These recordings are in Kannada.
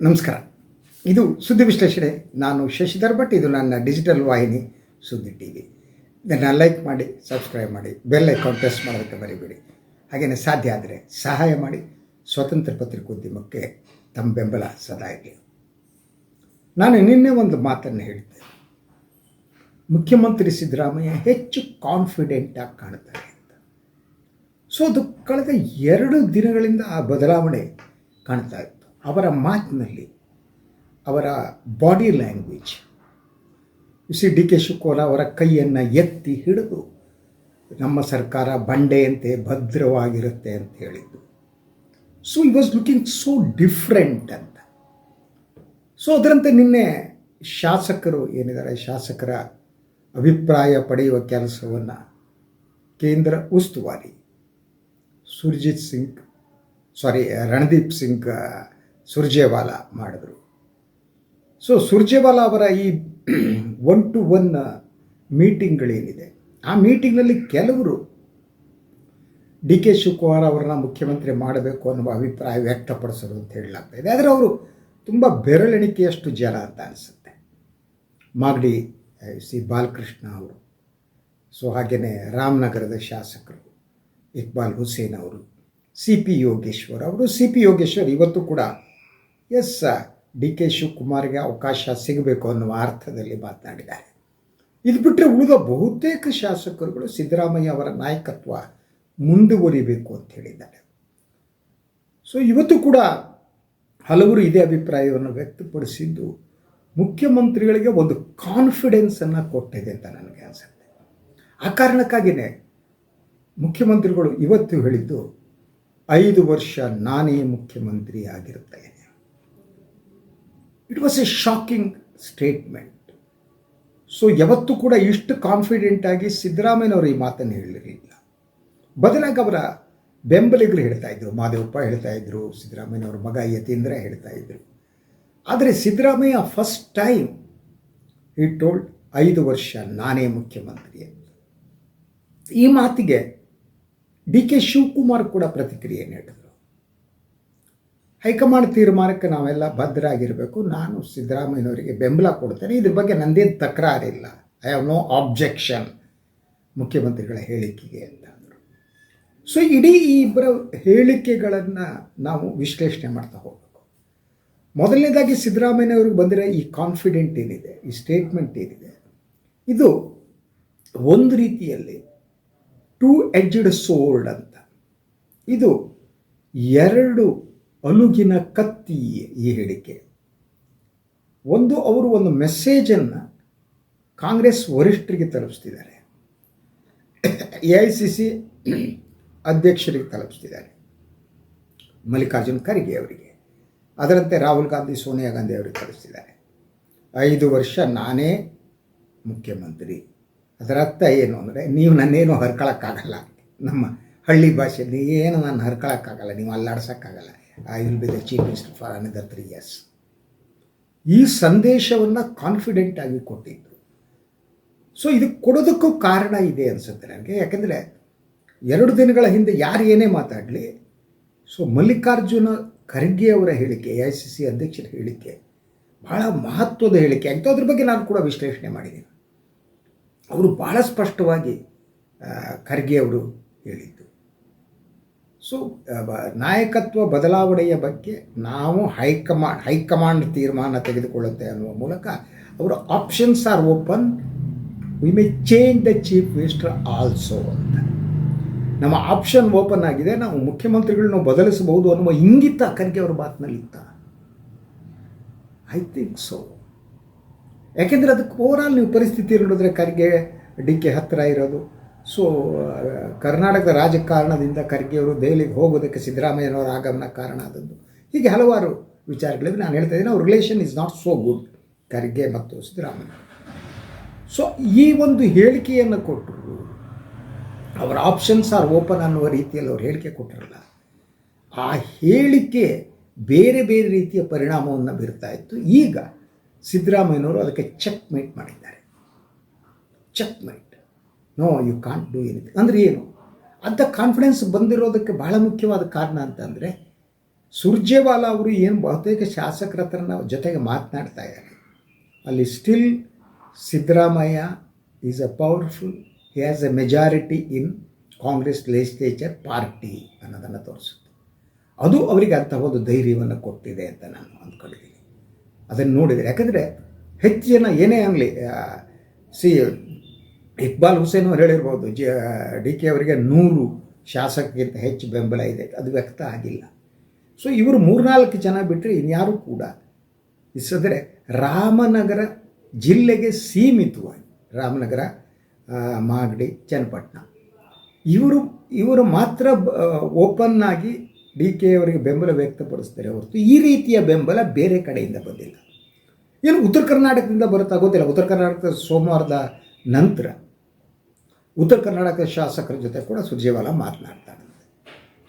ನಮಸ್ಕಾರ. ಇದು ಸುದ್ದಿ ವಿಶ್ಲೇಷಣೆ. ನಾನು ಶಶಿಧರ್ ಭಟ್. ಇದು ನನ್ನ ಡಿಜಿಟಲ್ ವಾಹಿನಿ ಸುದ್ದಿ ಟಿವಿ. ಇದನ್ನು ಲೈಕ್ ಮಾಡಿ, ಸಬ್ಸ್ಕ್ರೈಬ್ ಮಾಡಿ, ಬೆಲ್ ಐಕಾನ್ ಪ್ರೆಸ್ ಮಾಡೋದಕ್ಕೆ ಮರಿಬೇಡಿ. ಹಾಗೆಯೇ ಸಾಧ್ಯ ಆದರೆ ಸಹಾಯ ಮಾಡಿ. ಸ್ವತಂತ್ರ ಪತ್ರಿಕೋದ್ಯಮಕ್ಕೆ ತಮ್ಮ ಬೆಂಬಲ ಸದಾ ಇರಲಿ. ನಾನು ನಿನ್ನೆ ಒಂದು ಮಾತನ್ನು ಹೇಳಿದ್ದೆ. ಮುಖ್ಯಮಂತ್ರಿ ಸಿದ್ದರಾಮಯ್ಯ ಹೆಚ್ಚು ಕಾನ್ಫಿಡೆಂಟಾಗಿ ಕಾಣ್ತಾರೆ ಅಂತ. ಸೊ ಅದು ಕಳೆದ 2 ದಿನಗಳಿಂದ ಆ ಬದಲಾವಣೆ ಕಾಣ್ತಾ ಇತ್ತು. ಅವರ ಮಾತಿನಲ್ಲಿ, ಅವರ body language. D K Shivakumar ಅವರ ಕೈಯನ್ನು ಎತ್ತಿ ಹಿಡಿದು ನಮ್ಮ ಸರ್ಕಾರ ಬಂಡೆಯಂತೆ ಭದ್ರವಾಗಿರುತ್ತೆ ಅಂತ ಹೇಳಿದ್ದು. ಸೊ ಈ ವಾಸ್ ಲುಕಿಂಗ್ ಸೋ ಡಿಫ್ರೆಂಟ್ ಅಂತ. ಸೊ ಅದರಂತೆ ನಿನ್ನೆ ಶಾಸಕರು ಏನಿದ್ದಾರೆ, ಶಾಸಕರ ಅಭಿಪ್ರಾಯ ಪಡೆಯುವ ಕೆಲಸವನ್ನು ಕೇಂದ್ರ ಉಸ್ತುವಾರಿ ರಣದೀಪ್ ಸಿಂಗ್ ಸುರ್ಜೇವಾಲಾ ಮಾಡಿದ್ರು. ಸೊ ಸುರ್ಜೇವಾಲಾ ಅವರ ಈ 1-to-1 ಮೀಟಿಂಗ್ಗಳೇನಿದೆ, ಆ ಮೀಟಿಂಗ್ನಲ್ಲಿ ಕೆಲವರು ಡಿ ಕೆ ಶಿವಕುಮಾರ್ ಅವರನ್ನ ಮುಖ್ಯಮಂತ್ರಿ ಮಾಡಬೇಕು ಅನ್ನುವ ಅಭಿಪ್ರಾಯ ವ್ಯಕ್ತಪಡಿಸೋದು ಅಂತ ಹೇಳಲಾಗ್ತಾ ಇದೆ. ಆದರೆ ಅವರು ತುಂಬ ಬೆರಳೆಣಿಕೆಯಷ್ಟು ಜನ ಅಂತ ಅನಿಸುತ್ತೆ. ಮಾಗಡಿ ಬಾಲಕೃಷ್ಣ ಅವರು, ಸೊ ಹಾಗೆಯೇ ರಾಮನಗರದ ಶಾಸಕರು ಇಕ್ಬಾಲ್ ಹುಸೇನ್ ಅವರು, ಸಿ ಪಿ ಯೋಗೇಶ್ವರ್ ಇವತ್ತು ಕೂಡ ಡಿ ಕೆ ಶಿವಕುಮಾರ್ಗೆ ಅವಕಾಶ ಸಿಗಬೇಕು ಅನ್ನುವ ಅರ್ಥದಲ್ಲಿ ಮಾತನಾಡಿದ್ದಾರೆ. ಇದು ಬಿಟ್ಟರೆ ಉಳಿದ ಬಹುತೇಕ ಶಾಸಕರುಗಳು ಸಿದ್ದರಾಮಯ್ಯ ಅವರ ನಾಯಕತ್ವ ಮುಂದುವರಿಬೇಕು ಅಂತ ಹೇಳಿದ್ದಾರೆ. ಸೊ ಇವತ್ತು ಕೂಡ ಹಲವರು ಇದೇ ಅಭಿಪ್ರಾಯವನ್ನು ವ್ಯಕ್ತಪಡಿಸಿದ್ದು ಮುಖ್ಯಮಂತ್ರಿಗಳಿಗೆ ಒಂದು ಕಾನ್ಫಿಡೆನ್ಸನ್ನು ಕೊಟ್ಟಿದೆ ಅಂತ ನನಗೆ ಅನಿಸುತ್ತೆ. ಆ ಕಾರಣಕ್ಕಾಗಿಯೇ ಮುಖ್ಯಮಂತ್ರಿಗಳು ಇವತ್ತು ಹೇಳಿದ್ದು 5 ವರ್ಷ ನಾನೇ ಮುಖ್ಯಮಂತ್ರಿ ಆಗಿರುತ್ತೇನೆ. It was a shocking statement. So ಯಾವತ್ತೂ ಕೂಡ ಇಷ್ಟು ಕಾನ್ಫಿಡೆಂಟಾಗಿ ಸಿದ್ದರಾಮಯ್ಯನವರು ಈ ಮಾತನ್ನು ಹೇಳಿರಲಿಲ್ಲ. ಬದಲಾಗಿ ಅವರ ಬೆಂಬಲಿಗರು ಹೇಳ್ತಾ ಇದ್ರು, ಮಾದೇವಪ್ಪ ಹೇಳ್ತಾ ಇದ್ರು, ಸಿದ್ದರಾಮಯ್ಯನವರ ಮಗ ಯತೀಂದ್ರ ಹೇಳ್ತಾ ಇದ್ರು. ಆದರೆ Siddaramaiah first time he told 5 ವರ್ಷ ನಾನೇ ಮುಖ್ಯಮಂತ್ರಿ ಅಂತ. ಈ ಮಾತಿಗೆ ಡಿ ಕೆ ಶಿವಕುಮಾರ್ ಕೂಡ ಪ್ರತಿಕ್ರಿಯೆ ನೀಡಿದರು. ಹೈಕಮಾಂಡ್ ತೀರ್ಮಾನಕ್ಕೆ ನಾವೆಲ್ಲ ಬದ್ಧರಾಗಿರಬೇಕು, ನಾನು ಸಿದ್ದರಾಮಯ್ಯನವರಿಗೆ ಬೆಂಬಲ ಕೊಡ್ತೇನೆ, ಇದ್ರ ಬಗ್ಗೆ ನಂದೇನು ತಕರಾರಿಲ್ಲ, ಐ ಹ್ಯಾವ್ ನೋ ಆಬ್ಜೆಕ್ಷನ್ ಮುಖ್ಯಮಂತ್ರಿಗಳ ಹೇಳಿಕೆಗೆ ಅಂತ ಅಂದರು. ಸೊ ಇಡೀ ಈ ಇಬ್ಬರ ಹೇಳಿಕೆಗಳನ್ನು ನಾವು ವಿಶ್ಲೇಷಣೆ ಮಾಡ್ತಾ ಹೋಗಬೇಕು. ಮೊದಲನೇದಾಗಿ ಸಿದ್ದರಾಮಯ್ಯನವ್ರಿಗೆ ಬಂದಿರೋ ಈ ಕಾನ್ಫಿಡೆಂಟ್ ಏನಿದೆ, ಈ ಸ್ಟೇಟ್ಮೆಂಟ್ ಏನಿದೆ, ಇದು ಒಂದು ರೀತಿಯಲ್ಲಿ 2-edged sword ಅಂತ. ಇದು 2 ಅಲುಗಿನ ಕತ್ತಿ ಈ ಹೇಳಿಕೆ. ಅವರು ಒಂದು ಮೆಸೇಜನ್ನು ಕಾಂಗ್ರೆಸ್ ವರಿಷ್ಠರಿಗೆ ತಲುಪಿಸ್ತಿದ್ದಾರೆ, AICC ಅಧ್ಯಕ್ಷರಿಗೆ ತಲುಪಿಸ್ತಿದ್ದಾರೆ, ಮಲ್ಲಿಕಾರ್ಜುನ್ ಖರ್ಗೆ ಅವರಿಗೆ, ಅದರಂತೆ ರಾಹುಲ್ ಗಾಂಧಿ, ಸೋನಿಯಾ ಗಾಂಧಿ ಅವರಿಗೆ ತಲುಪಿಸ್ತಿದ್ದಾರೆ. 5 ವರ್ಷ ನಾನೇ ಮುಖ್ಯಮಂತ್ರಿ. ಅದರ ಅರ್ಥ ಏನು ಅಂದರೆ, ನೀವು ನನ್ನೇನು ಹರ್ಕೊಳಕ್ಕಾಗಲ್ಲ, ನಮ್ಮ ಹಳ್ಳಿ ಭಾಷೆಯಲ್ಲಿ ಏನು ನಾನು ಹರ್ಕೊಳಕ್ಕಾಗಲ್ಲ, ನೀವು ಅಲ್ಲಾಡ್ಸೋಕ್ಕಾಗಲ್ಲ, I will be the chief minister for another 3 years. ಈ ಸಂದೇಶವನ್ನು ಕಾನ್ಫಿಡೆಂಟಾಗಿ ಕೊಟ್ಟಿದ್ದು. ಸೊ ಇದು ಕೊಡೋದಕ್ಕೂ ಕಾರಣ ಇದೆ ಅನಿಸುತ್ತೆ ನನಗೆ. ಯಾಕೆಂದರೆ 2 ದಿನಗಳ ಹಿಂದೆ ಯಾರು ಏನೇ ಮಾತಾಡಲಿ, ಸೊ ಮಲ್ಲಿಕಾರ್ಜುನ ಖರ್ಗೆ ಅವರ ಹೇಳಿಕೆ, AICC ಅಧ್ಯಕ್ಷರ ಹೇಳಿಕೆ ಬಹಳ ಮಹತ್ವದ ಹೇಳಿಕೆ ಆಗಿತ್ತು. ಅದ್ರ ಬಗ್ಗೆ ನಾನು ಕೂಡ ವಿಶ್ಲೇಷಣೆ ಮಾಡಿದ್ದೀನಿ. ಅವರು ಬಹಳ ಸ್ಪಷ್ಟವಾಗಿ ಖರ್ಗೆ ಅವರು ಹೇಳಿದ್ದು. ಸೊ ನಾಯಕತ್ವ ಬದಲಾವಣೆಯ ಬಗ್ಗೆ ನಾವು ಹೈಕಮಾಂಡ್ ತೀರ್ಮಾನ ತೆಗೆದುಕೊಳ್ಳುತ್ತೆ ಅನ್ನುವ ಮೂಲಕ ಅವರ options are open, we may change the chief minister also ಅಂತ. ನಮ್ಮ ಆಪ್ಷನ್ ಓಪನ್ ಆಗಿದೆ, ನಾವು ಮುಖ್ಯಮಂತ್ರಿಗಳನ್ನ ಬದಲಿಸಬಹುದು ಅನ್ನುವ ಇಂಗಿತ ಖರ್ಗೆ ಅವರ ಮಾತಿನಲ್ಲಿತ್ತ. I think so. ಯಾಕೆಂದರೆ ಅದಕ್ಕೆ ಓವರಾಲ್ ನೀವು ಪರಿಸ್ಥಿತಿ ನೋಡಿದ್ರೆ ಖರ್ಗೆ ಡಿ ಕೆ ಹತ್ತಿರ ಇರೋದು. ಸೊ ಕರ್ನಾಟಕದ ರಾಜಕಾರಣದಿಂದ ಖರ್ಗೆಯವರು ದೆಹಲಿಗೆ ಹೋಗೋದಕ್ಕೆ ಸಿದ್ದರಾಮಯ್ಯನವರ ಆಗಮನ ಕಾರಣ ಆದದ್ದು. ಹೀಗೆ ಹಲವಾರು ವಿಚಾರಗಳಿವೆ. ನಾನು ಹೇಳ್ತಾ ಇದ್ದೀನಿ, ಅವ್ರ relation is not so good, Kharge ಮತ್ತು ಸಿದ್ದರಾಮಯ್ಯ. ಸೊ ಈ ಒಂದು ಹೇಳಿಕೆಯನ್ನು ಕೊಟ್ಟರು, ಅವರ ಆಪ್ಷನ್ಸ್ ಆರ್ ಓಪನ್ ಅನ್ನುವ ರೀತಿಯಲ್ಲಿ ಅವ್ರು ಹೇಳಿಕೆ ಕೊಟ್ಟರಲ್ಲ, ಆ ಹೇಳಿಕೆ ಬೇರೆ ಬೇರೆ ರೀತಿಯ ಪರಿಣಾಮವನ್ನು ಬೀರ್ತಾ ಇತ್ತು. ಈಗ ಸಿದ್ದರಾಮಯ್ಯನವರು ಅದಕ್ಕೆ ಚೆಕ್ಮೇಟ್ ಮಾಡಿದ್ದಾರೆ. Checkmate, no you can't do anything ಅಂದರೆ ಏನು ಅಂತ ಕಾನ್ಫಿಡೆನ್ಸ್ ಬಂದಿರೋದಕ್ಕೆ ಬಹಳ ಮುಖ್ಯವಾದ ಕಾರಣ ಅಂತಂದರೆ, ಸುರ್ಜೇವಾಲಾ ಅವರು ಏನು ಬಹುತೇಕ ಶಾಸಕರ ಹತ್ರ ನಾವು ಜೊತೆಗೆ ಮಾತನಾಡ್ತಾ ಇದ್ದಾರೆ, ಅಲ್ಲಿ still Siddaramaiah is a powerful, he has A majority in Congress legislature party ಅನ್ನೋದನ್ನು ತೋರಿಸುತ್ತೆ. ಅದು ಅವರಿಗೆ ಅಂಥ ಒಂದು ಧೈರ್ಯವನ್ನು ಕೊಟ್ಟಿದೆ ಅಂತ ನಾನು ಅಂದ್ಕೊಂಡಿದ್ದೀನಿ. ಅದನ್ನು ನೋಡಿದರೆ, ಯಾಕಂದರೆ ಹೆಚ್ಚು ಜನ ಏನೇ ಆಗಲಿ, ಇಕ್ಬಾಲ್ ಹುಸೇನ್ ಅವರು ಹೇಳಿರ್ಬೋದು, ಡಿ ಕೆ ಅವರಿಗೆ 100 ಶಾಸಕರಿಗಿಂತ ಹೆಚ್ಚು ಬೆಂಬಲ ಇದೆ, ಅದು ವ್ಯಕ್ತ ಆಗಿಲ್ಲ. ಸೊ ಇವರು 3-4 ಜನ ಬಿಟ್ಟರೆ ಇನ್ಯಾರೂ ಕೂಡ ಇಸಿದ್ರೆ ರಾಮನಗರ ಜಿಲ್ಲೆಗೆ ಸೀಮಿತವಾಗಿ, ರಾಮನಗರ, ಮಾಗಡಿ, ಚನ್ನಪಟ್ಟಣ, ಇವರು ಮಾತ್ರ ಓಪನ್ ಆಗಿ ಡಿ ಕೆ ಅವರಿಗೆ ಬೆಂಬಲ ವ್ಯಕ್ತಪಡಿಸ್ತಾರೆ ಹೊರತು ಈ ರೀತಿಯ ಬೆಂಬಲ ಬೇರೆ ಕಡೆಯಿಂದ ಬಂದಿಲ್ಲ. ಏನು ಉತ್ತರ ಕರ್ನಾಟಕದಿಂದ ಬರುತ್ತಾ ಗೊತ್ತಿಲ್ಲ. ಉತ್ತರ ಕರ್ನಾಟಕದ ಸೋಮವಾರದ ನಂತರ ಉತ್ತರ ಕರ್ನಾಟಕದ ಶಾಸಕರ ಜೊತೆ ಕೂಡ ಸುರ್ಜೇವಾಲಾ ಮಾತನಾಡ್ತಾರೆ.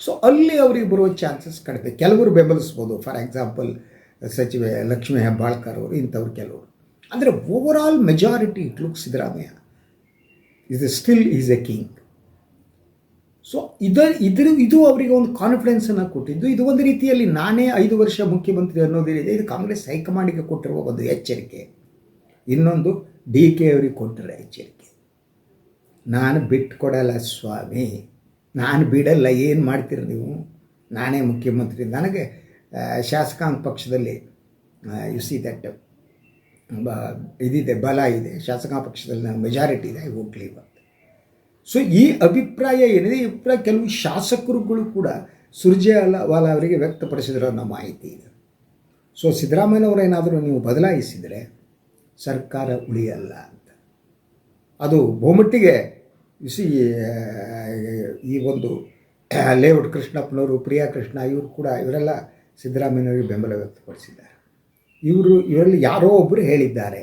ಸೊ ಅಲ್ಲಿ ಅವರಿಗೆ ಬರುವ ಚಾನ್ಸಸ್ ಕಡಿಮೆ. ಕೆಲವರು ಬೆಂಬಲಿಸ್ಬೋದು, ಫಾರ್ ಎಕ್ಸಾಂಪಲ್ ಸಚಿವೆ ಲಕ್ಷ್ಮೀ ಹೆಬ್ಬಾಳ್ಕರ್ ಅವರು, ಇಂಥವ್ರು ಕೆಲವರು. ಅಂದರೆ overall majority it look Siddaramaiah is A king. So ಇದು ಅವರಿಗೆ ಒಂದು ಕಾನ್ಫಿಡೆನ್ಸನ್ನು ಕೊಟ್ಟಿದ್ದು. ಇದು ಒಂದು ರೀತಿಯಲ್ಲಿ ನಾನೇ 5 ವರ್ಷ ಮುಖ್ಯಮಂತ್ರಿ ಅನ್ನೋದೇನಿದೆ, ಇದು ಕಾಂಗ್ರೆಸ್ ಹೈಕಮಾಂಡಿಗೆ ಕೊಟ್ಟಿರುವ ಒಂದು ಎಚ್ಚರಿಕೆ. ಇನ್ನೊಂದು ಡಿ ಕೆ ಅವರಿಗೆ ಕೊಟ್ಟಿರೋ ಎಚ್ಚರಿಕೆ, ನಾನು ಬಿಟ್ಕೊಡಲ್ಲ ಸ್ವಾಮಿ, ನಾನು ಬಿಡಲ್ಲ, ಏನು ಮಾಡ್ತೀರಿ ನೀವು, ನಾನೇ ಮುಖ್ಯಮಂತ್ರಿ, ನನಗೆ ಶಾಸಕಾಂಗ ಪಕ್ಷದಲ್ಲಿ ಯು ಸಿ ದಟ್ ಇದಿದೆ, ಬಲ ಇದೆ, ಶಾಸಕಾಂಗ ಪಕ್ಷದಲ್ಲಿ ನನಗೆ ಮೆಜಾರಿಟಿ ಇದೆ, ಐ ವೋಂಟ್ ಲೀವ್ ಅಂತ. ಸೊ ಈ ಅಭಿಪ್ರಾಯ ಏನಿದೆ, ಈ ಅಭಿಪ್ರಾಯ ಕೆಲವು ಶಾಸಕರುಗಳು ಕೂಡ ಸುರ್ಜೇವಾಲಾ ಅವರಿಗೆ ವ್ಯಕ್ತಪಡಿಸಿದ್ರು ಅನ್ನೋ ಮಾಹಿತಿ ಇದೆ. ಸೊ ಸಿದ್ದರಾಮಯ್ಯನವರು ಏನಾದರೂ ನೀವು ಬದಲಾಯಿಸಿದರೆ ಸರ್ಕಾರ ಉಳಿಯಲ್ಲ ಅಂತ. ಅದು ಬಹುಮಟ್ಟಿಗೆ ಈ ಒಂದು ಲೇಔಟ್ ಕೃಷ್ಣಪ್ಪನವರು, ಪ್ರಿಯಾ ಕೃಷ್ಣ, ಇವರೆಲ್ಲ ಸಿದ್ದರಾಮಯ್ಯನವರಿಗೆ ಬೆಂಬಲ ವ್ಯಕ್ತಪಡಿಸಿದ್ದಾರೆ. ಇವರಲ್ಲಿ ಯಾರೋ ಒಬ್ಬರು ಹೇಳಿದ್ದಾರೆ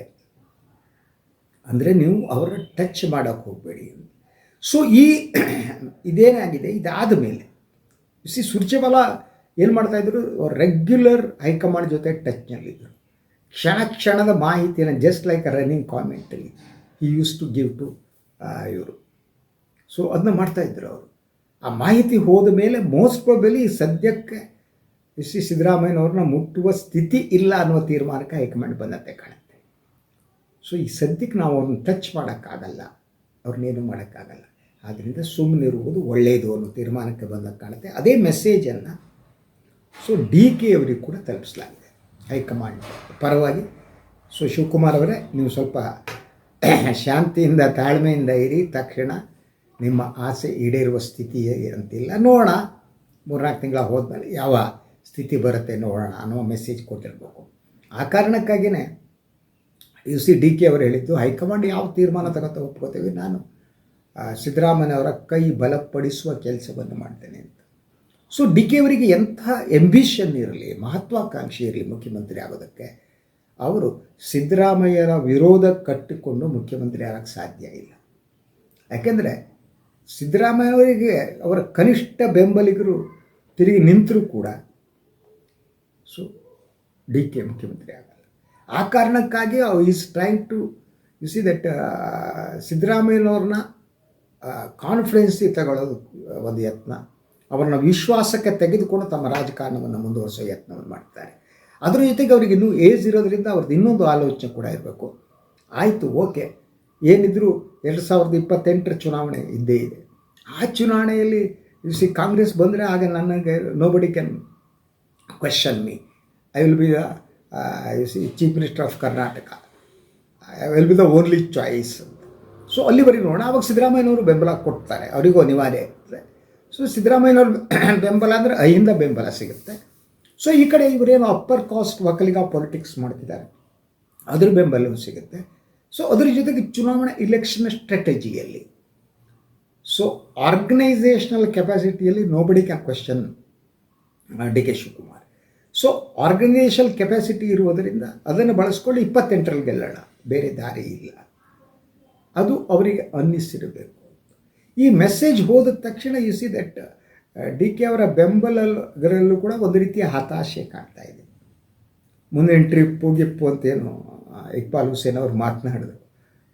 ಅಂದರೆ ನೀವು ಅವರ ಟಚ್ ಮಾಡೋಕ್ಕೆ ಹೋಗಬೇಡಿ. ಸೊ ಇದೇನಾಗಿದೆ, ಇದಾದ ಮೇಲೆ ಸುರ್ಜೇವಾಲಾ ಏನು ಮಾಡ್ತಾಯಿದ್ರು, ರೆಗ್ಯುಲರ್ ಹೈಕಮಾಂಡ್ ಜೊತೆ ಟಚ್ನಲ್ಲಿದ್ದರು. ಕ್ಷಣದ ಮಾಹಿತಿಯನ್ನು ಜಸ್ಟ್ ಲೈಕ್ ಅ ರನ್ನಿಂಗ್ ಕಾಮೆಂಟಲ್ಲಿ he use to give to ಇವರು. ಸೊ ಅದನ್ನ ಮಾಡ್ತಾಯಿದ್ರು ಅವರು. ಆ ಮಾಹಿತಿ ಹೋದ ಮೇಲೆ ಮೋಸ್ಟ್ ಪ್ರಾಬಲಿ ಸದ್ಯಕ್ಕೆ ಸಿದ್ದರಾಮಯ್ಯನವ್ರನ್ನ ಮುಟ್ಟುವ ಸ್ಥಿತಿ ಇಲ್ಲ ಅನ್ನುವ ತೀರ್ಮಾನಕ್ಕೆ ಹೈಕಮಾಂಡ್ ಬಂದಂತೆ ಕಾಣುತ್ತೆ. ಸೊ ಈ ಸದ್ಯಕ್ಕೆ ನಾವು ಅವ್ರನ್ನ ಟಚ್ ಮಾಡೋಕ್ಕಾಗಲ್ಲ, ಅವ್ರನ್ನೇನು ಮಾಡೋಕ್ಕಾಗಲ್ಲ, ಆದ್ದರಿಂದ ಸುಮ್ಮನಿರುವುದು ಒಳ್ಳೆಯದು ಅನ್ನೋ ತೀರ್ಮಾನಕ್ಕೆ ಬಂದಂಗೆ ಕಾಣುತ್ತೆ. ಅದೇ ಮೆಸೇಜನ್ನು ಸೊ ಡಿ ಕೆ ಅವರಿಗೆ ಕೂಡ ತಲುಪಿಸಲಾಗಿದೆ ಹೈಕಮಾಂಡ್ ಪರವಾಗಿ. ಸೊ ಶಿವಕುಮಾರ್ ಅವರೇ, ನೀವು ಸ್ವಲ್ಪ ಶಾಂತಿಯಿಂದ ತಾಳ್ಮೆಯಿಂದ ಇರಿ, ತಕ್ಷಣ ನಿಮ್ಮ ಆಸೆ ಈಡೇರುವ ಸ್ಥಿತಿ ಅಂತಿಲ್ಲ, ನೋಡೋಣ 3-4 ತಿಂಗಳ ಹೋದ್ಮೇಲೆ ಯಾವ ಸ್ಥಿತಿ ಬರುತ್ತೆ ನೋಡೋಣ ಅನ್ನೋ ಮೆಸೇಜ್ ಕೊಟ್ಟಿರಬೇಕು. ಆ ಕಾರಣಕ್ಕಾಗಿಯೇ ಡಿ ಕೆ ಅವರು ಹೇಳಿದ್ದು, ಹೈಕಮಾಂಡ್ ಯಾವ ತೀರ್ಮಾನ ತಗೋತಾ ಒಪ್ಕೋತೀವಿ, ನಾನು ಸಿದ್ದರಾಮಯ್ಯನವರ ಕೈ ಬಲಪಡಿಸುವ ಕೆಲಸವನ್ನು ಮಾಡ್ತೇನೆ ಅಂತ. ಸೊ ಡಿ ಕೆ ಅವರಿಗೆ ಎಂಥ ಎಂಬಿಷನ್ ಇರಲಿ, ಮಹತ್ವಾಕಾಂಕ್ಷೆ ಇರಲಿ ಮುಖ್ಯಮಂತ್ರಿ ಆಗೋದಕ್ಕೆ, ಅವರು ಸಿದ್ದರಾಮಯ್ಯರ ವಿರೋಧ ಕಟ್ಟಿಕೊಂಡು ಮುಖ್ಯಮಂತ್ರಿ ಆಗೋಕ್ಕೆ ಸಾಧ್ಯ ಇಲ್ಲ. ಯಾಕೆಂದರೆ ಸಿದ್ದರಾಮಯ್ಯವರಿಗೆ ಅವರ ಕನಿಷ್ಠ ಬೆಂಬಲಿಗರು ತಿರುಗಿ ನಿಂತರೂ ಕೂಡ ಸೊ ಡಿ ಕೆ ಮುಖ್ಯಮಂತ್ರಿ ಆಗಲ್ಲ. ಆ ಕಾರಣಕ್ಕಾಗಿ ಈಸ್ ಟ್ರೈಂಗ್ ಟು ದಟ್ ಸಿದ್ದರಾಮಯ್ಯನವ್ರನ್ನ ಕಾನ್ಫಿಡೆನ್ಸಿ ತಗೊಳ್ಳೋದು ಒಂದು ಯತ್ನ, ಅವರನ್ನ ವಿಶ್ವಾಸಕ್ಕೆ ತೆಗೆದುಕೊಂಡು ತಮ್ಮ ರಾಜಕಾರಣವನ್ನು ಮುಂದುವರಿಸೋ ಯತ್ನವನ್ನು ಮಾಡ್ತಾರೆ. ಅದರ ಜೊತೆಗೆ ಅವ್ರಿಗೆ ಇನ್ನೂ ಏಜ್ ಇರೋದ್ರಿಂದ ಅವ್ರದ್ದು ಇನ್ನೊಂದು ಆಲೋಚನೆ ಕೂಡ ಇರಬೇಕು. ಆಯಿತು, ಓಕೆ, ಏನಿದ್ರು 2028 ಚುನಾವಣೆ ಇದ್ದೇ ಇದೆ. ಆ ಚುನಾವಣೆಯಲ್ಲಿ ಕಾಂಗ್ರೆಸ್ ಬಂದರೆ ಆಗ ನನಗೆ nobody can question me, I will be the chief minister of Karnataka, I will be the only choice. So ಅಲ್ಲಿವರೆಗೆ ನೋಡೋಣ. ಆವಾಗ ಸಿದ್ದರಾಮಯ್ಯನವರು ಬೆಂಬಲ ಕೊಡ್ತಾರೆ, ಅವರಿಗೂ ಅನಿವಾರ್ಯ ಇರ್ತದೆ. ಸೊ ಸಿದ್ದರಾಮಯ್ಯನವ್ರ ಬೆಂಬಲ ಅಂದರೆ ಅಹಿಂದ ಬೆಂಬಲ ಸಿಗುತ್ತೆ. ಸೊ ಈ ಕಡೆ ಇವರೇನು ಅಪ್ಪರ್ ಕಾಸ್ಟ್ ಒಕ್ಕಲಿಗ ಪೊಲಿಟಿಕ್ಸ್ ಮಾಡ್ತಿದ್ದಾರೆ, ಅದ್ರ ಬೆಂಬಲವೂ ಸಿಗುತ್ತೆ. ಸೊ ಅದರ ಜೊತೆಗೆ ಚುನಾವಣಾ ಇಲೆಕ್ಷನ್ ಸ್ಟ್ರಾಟಜಿಯಲ್ಲಿ, ಸೊ ಆರ್ಗನೈಸೇಷನಲ್ ಕೆಪಾಸಿಟಿಯಲ್ಲಿ nobody can question D K Shivakumar. So organisational capacity ಇರುವುದರಿಂದ ಅದನ್ನು ಬಳಸ್ಕೊಂಡು 28ರಲ್ಲಿ ಗೆಲ್ಲೋಣ, ಬೇರೆ ದಾರಿ ಇಲ್ಲ, ಅದು ಅವರಿಗೆ ಅನ್ನಿಸಿರಬೇಕು. ಈ ಮೆಸೇಜ್ ಹೋದ ತಕ್ಷಣ ದಟ್ ಡಿ ಕೆ ಅವರ ಬೆಂಬಲಗರಲ್ಲೂ ಕೂಡ ಒಂದು ರೀತಿಯ ಹತಾಶೆ ಕಾಣ್ತಾ ಇದೆ. ಮುಂದಿನ ಗಿಪ್ಪು ಅಂತೇನು ಇಕ್ಬಾಲ್ ಹುಸೇನ್ ಅವರು ಮಾತನಾಡಿದ್ರು,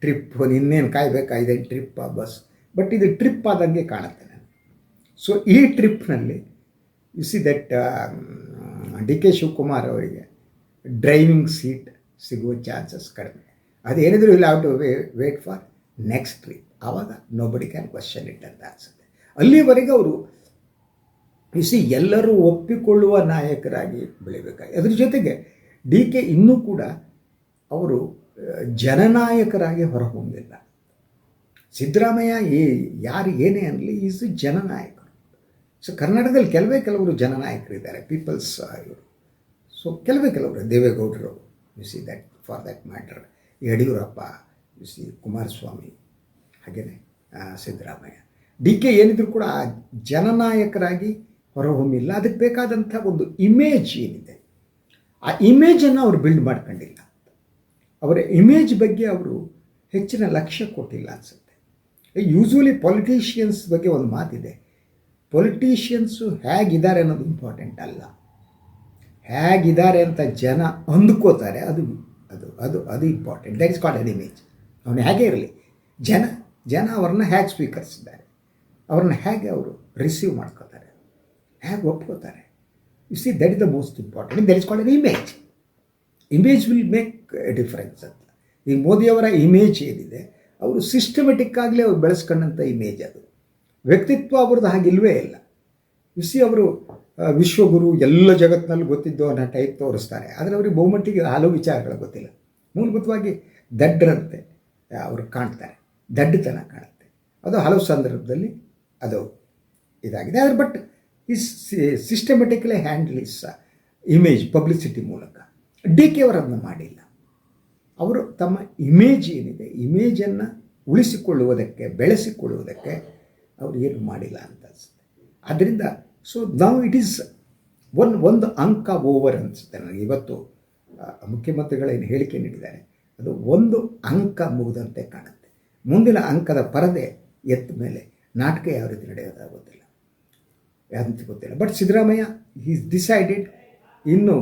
ಟ್ರಿಪ್ ಇನ್ನೇನು ಕಾಯಬೇಕಾಗಿದೆ, ಟ್ರಿಪ್ ಬಸ್, ಬಟ್ ಇದು ಟ್ರಿಪ್ ಆದಂಗೆ ಕಾಣುತ್ತೆ ನನಗೆ. ಸೊ ಈ ಟ್ರಿಪ್ನಲ್ಲಿ ದಟ್ ಡಿ ಕೆ ಶಿವಕುಮಾರ್ ಅವರಿಗೆ ಡ್ರೈವಿಂಗ್ ಸೀಟ್ ಸಿಗುವ ಚಾನ್ಸಸ್ ಕಡಿಮೆ. ಅದೇನಿದ್ರು ಇಲ್ಲ out wait for next trip, ಆವಾಗ ನೋಬಡಿ ಕ್ಯಾನ್ ಕ್ವಶನ್ ಇಟ್ ಅಂತ ಅನಿಸುತ್ತೆ. ಅಲ್ಲಿವರೆಗೆ ಅವರು ಎಲ್ಲರೂ ಒಪ್ಪಿಕೊಳ್ಳುವ ನಾಯಕರಾಗಿ ಬೆಳಿಬೇಕಾಗಿ, ಅದ್ರ ಜೊತೆಗೆ ಡಿ ಕೆ ಇನ್ನೂ ಕೂಡ ಅವರು ಜನನಾಯಕರಾಗಿ ಹೊರಹೊಮ್ಮಿಲ್ಲ. ಸಿದ್ದರಾಮಯ್ಯ ಯಾರು ಏನೇ ಅನ್ನಲಿ ಈಸ್ ಜನನಾಯಕರು. ಸೊ ಕರ್ನಾಟಕದಲ್ಲಿ ಕೆಲವರು ಜನನಾಯಕರಿದ್ದಾರೆ, ಪೀಪಲ್ಸ್ ಇವರು. ಸೊ ಕೆಲವರು ದೇವೇಗೌಡರು, that for that matter, Yediyurappa, Kumaraswamy, ಹಾಗೆಯೇ ಸಿದ್ದರಾಮಯ್ಯ. ಡಿ ಕೆ ಏನಿದ್ರು ಕೂಡ ಆ ಜನನಾಯಕರಾಗಿ ಹೊರಹೊಮ್ಮಿಲ್ಲ. ಅದಕ್ಕೆ ಬೇಕಾದಂಥ ಒಂದು ಇಮೇಜ್ ಏನಿದೆ, ಆ ಇಮೇಜನ್ನು ಅವರು ಬಿಲ್ಡ್ ಮಾಡ್ಕೊಂಡಿಲ್ಲ. ಅವರ ಇಮೇಜ್ ಬಗ್ಗೆ ಅವರು ಹೆಚ್ಚಿನ ಲಕ್ಷ್ಯ ಕೊಟ್ಟಿಲ್ಲ ಅನಿಸುತ್ತೆ. ಯೂಶ್ವಲಿ ಪೊಲಿಟಿಷಿಯನ್ಸ್ ಬಗ್ಗೆ ಒಂದು ಮಾತಿದೆ, ಪೊಲಿಟಿಷಿಯನ್ಸು ಹೇಗಿದ್ದಾರೆ ಅನ್ನೋದು ಇಂಪಾರ್ಟೆಂಟ್ ಅಲ್ಲ, ಹೇಗಿದ್ದಾರೆ ಅಂತ ಜನ ಅಂದ್ಕೋತಾರೆ ಅದು ಅದು ಅದು ಅದು important. That is called an image. ಅವನು ಹೇಗೆ ಇರಲಿ, ಜನ ಅವ್ರನ್ನ ಹೇಗೆ ಸ್ವೀಕರಿಸಿದ್ದಾರೆ, ಅವ್ರನ್ನ ಹೇಗೆ ಅವರು ರಿಸೀವ್ ಮಾಡ್ಕೋತಾರೆ, ಹೇಗೆ ಒಪ್ಕೋತಾರೆ. That is the most important. That is called an image. Image will make a difference ಅಂತ. ಈಗ ಮೋದಿಯವರ ಇಮೇಜ್ ಏನಿದೆ, ಅವರು ಸಿಸ್ಟಮೆಟಿಕ್ ಆಗಲಿ ಅವ್ರು ಬೆಳೆಸ್ಕೊಂಡಂಥ ಇಮೇಜ್ ಅದು. ವ್ಯಕ್ತಿತ್ವ ಅವ್ರದ್ದು ಹಾಗಿಲ್ವೇ ಇಲ್ಲ. ಅವರು ವಿಶ್ವಗುರು, ಎಲ್ಲ ಜಗತ್ತಿನಲ್ಲಿ ಗೊತ್ತಿದ್ದು ಅನ್ನೋ ಟೈಪ್ ತೋರಿಸ್ತಾರೆ. ಆದರೆ ಅವ್ರಿಗೆ ಬಹುಮಟ್ಟಿಗೆ ಹಲವು ವಿಚಾರಗಳು ಗೊತ್ತಿಲ್ಲ. ಮೂಲಭೂತವಾಗಿ ದಡ್ಡರಂತೆ ಅವರು ಕಾಣ್ತಾರೆ, ದಡ್ಡತನ ಕಾಣುತ್ತೆ. ಅದು ಹಲವು ಸಂದರ್ಭದಲ್ಲಿ ಅದು ಇದಾಗಿದೆ. ಆದರೆ but systematically handle is image publicity ಮೂಲಕ. ಡಿ ಕೆ ಅವರು ಅದನ್ನು ಮಾಡಿಲ್ಲ. ಅವರು ತಮ್ಮ ಇಮೇಜ್ ಏನಿದೆ, ಇಮೇಜನ್ನು ಉಳಿಸಿಕೊಳ್ಳುವುದಕ್ಕೆ, ಬೆಳೆಸಿಕೊಳ್ಳುವುದಕ್ಕೆ ಅವರು ಏನು ಮಾಡಿಲ್ಲ ಅಂತ ಅನಿಸುತ್ತೆ. ಆದ್ದರಿಂದ ಸೊ ನಾವು ಇಟ್ ಈಸ್ ಒಂದು ಅಂಕ ಓವರ್ ಅನಿಸುತ್ತೆ ನನಗೆ. ಇವತ್ತು ಮುಖ್ಯಮಂತ್ರಿಗಳೇನು ಹೇಳಿಕೆ ನೀಡಿದ್ದಾರೆ, ಅದು ಒಂದು ಅಂಕ ಮುಗಿದಂತೆ ಕಾಣುತ್ತೆ. ಮುಂದಿನ ಅಂಕದ ಪರದೆ ಎತ್ತ ಮೇಲೆ ನಾಟಕ ಯಾವ ರೀತಿ ನಡೆಯೋದು ಗೊತ್ತಿಲ್ಲ, ಬಟ್ ಸಿದ್ದರಾಮಯ್ಯ ಈಸ್ ಡಿಸೈಡೆಡ್, ಇನ್ನು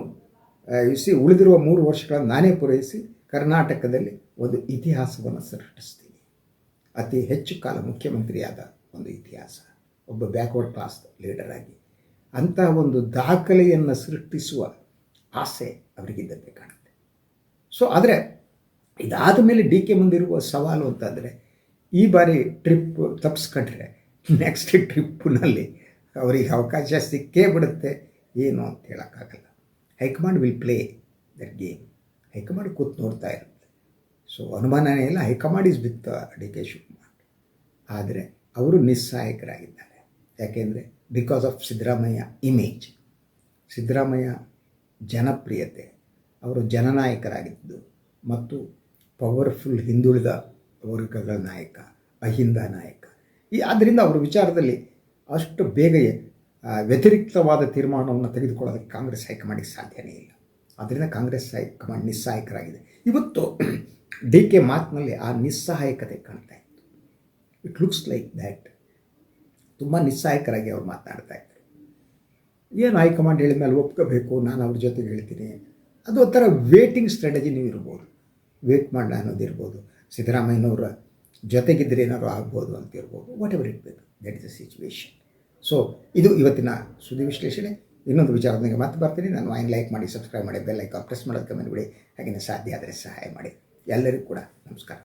ಉಳಿದಿರುವ 3 ವರ್ಷಗಳನ್ನು ನಾನೇ ಪೂರೈಸಿ ಕರ್ನಾಟಕದಲ್ಲಿ ಒಂದು ಇತಿಹಾಸವನ್ನು ಸೃಷ್ಟಿಸ್ತೀನಿ. ಅತಿ ಹೆಚ್ಚು ಕಾಲ ಮುಖ್ಯಮಂತ್ರಿಯಾದ ಒಂದು ಇತಿಹಾಸ, ಒಬ್ಬ ಬ್ಯಾಕ್ವರ್ಡ್ ಕ್ಲಾಸ್ ಲೀಡರ್ ಆಗಿ ಅಂತಹ ಒಂದು ದಾಖಲೆಯನ್ನು ಸೃಷ್ಟಿಸುವ ಆಸೆ ಅವರಿಗಿದ್ದಂತೆ ಕಾಣುತ್ತೆ. ಸೊ ಆದರೆ ಇದಾದ ಮೇಲೆ ಡಿ ಕೆ ಮುಂದಿರುವ ಸವಾಲು ಅಂತಂದರೆ, ಈ ಬಾರಿ ಟ್ರಿಪ್ ತಪ್ಪಿಸ್ಕೊಂಡ್ರೆ ನೆಕ್ಸ್ಟ್ ಟ್ರಿಪ್ಪಿನಲ್ಲಿ ಅವರಿಗೆ ಅವಕಾಶ ಸಿಕ್ಕೇ ಬಿಡುತ್ತೆ ಏನು ಅಂತ ಹೇಳೋಕ್ಕಾಗಲ್ಲ. High command will play that game. High command ಕೂತು ನೋಡ್ತಾ ಇರುತ್ತೆ. ಸೊ ಅನುಮಾನನೇ ಇಲ್ಲ, high command is with D K Shivakumar. ಆದರೆ ಅವರು ನಿಸ್ಸಹಾಯಕರಾಗಿದ್ದಾರೆ. ಯಾಕೆಂದರೆ because of Siddaramaiah image, Siddaramaiah ಜನಪ್ರಿಯತೆ, ಅವರು ಜನನಾಯಕರಾಗಿದ್ದು ಮತ್ತು ಪವರ್ಫುಲ್ ಹಿಂದುಳಿದ ವರ್ಗಗಳ ನಾಯಕ, ಅಹಿಂದ ನಾಯಕ. ಆದ್ದರಿಂದ ಅವರ ವಿಚಾರದಲ್ಲಿ ಅಷ್ಟು ಬೇಗ ವ್ಯತಿರಿಕ್ತವಾದ ತೀರ್ಮಾನವನ್ನು ತೆಗೆದುಕೊಳ್ಳೋದಕ್ಕೆ ಕಾಂಗ್ರೆಸ್ ಹೈಕಮಾಂಡಿಗೆ ಸಾಧ್ಯನೇ ಇಲ್ಲ. ಆದ್ದರಿಂದ ಕಾಂಗ್ರೆಸ್ ಹೈಕಮಾಂಡ್ ನಿಸ್ಸಹಾಯಕರಾಗಿದೆ. ಇವತ್ತು ಡಿ ಕೆ ಮಾತಿನಲ್ಲಿ ಆ ನಿಸ್ಸಹಾಯಕತೆ ಕಾಣ್ತಾ ಇತ್ತು. It looks like that. ತುಂಬ ನಿಸ್ಸಹಾಯಕರಾಗಿ ಅವ್ರು ಮಾತನಾಡ್ತಾ ಇದ್ರು. ಏನು ಹೈಕಮಾಂಡ್ ಹೇಳಿದ ಮೇಲೆ ಒಪ್ಕೋಬೇಕು, ನಾನು ಅವ್ರ ಜೊತೆಗೆ ಹೇಳ್ತೀನಿ, ಅದು ಒಂಥರ ವೇಟಿಂಗ್ ಸ್ಟ್ರಾಟಜಿ ನೀವು ಇರ್ಬೋದು, ವೇಟ್ ಮಾಡೋಣ ಅನ್ನೋದಿರ್ಬೋದು, ಸಿದ್ದರಾಮಯ್ಯನವರ ಜೊತೆಗಿದ್ದರೆ ಏನಾದ್ರು ಆಗ್ಬೋದು ಅಂತ ಇರ್ಬೋದು, ವಾಟ್ ಎವರ್ ಇಟ್ ಬೇಕು, that is the situation. So ಇದು ಇವತ್ತಿನ ಸುದ್ದಿ ವಿಶ್ಲೇಷಣೆ. ಇನ್ನೊಂದು ವಿಚಾರದೊಂದಿಗೆ ಮತ್ತೆ ಬರ್ತೀನಿ. ನಾನು ವಾಯಿನ್ ಲೈಕ್ ಮಾಡಿ, ಸಬ್ಸ್ಕ್ರೈಬ್ ಮಾಡಿ, ಬೆಲ್ ಐಕಾನ್ ಪ್ರೆಸ್ ಮಾಡೋದಕ್ಕೆ ಮನೆ ಬಿಡಿ. ಹಾಗೆಯೇ ಸಾಧ್ಯ ಆದರೆ ಸಹಾಯ ಮಾಡಿ. ಎಲ್ಲರಿಗೂ ಕೂಡ ನಮಸ್ಕಾರ.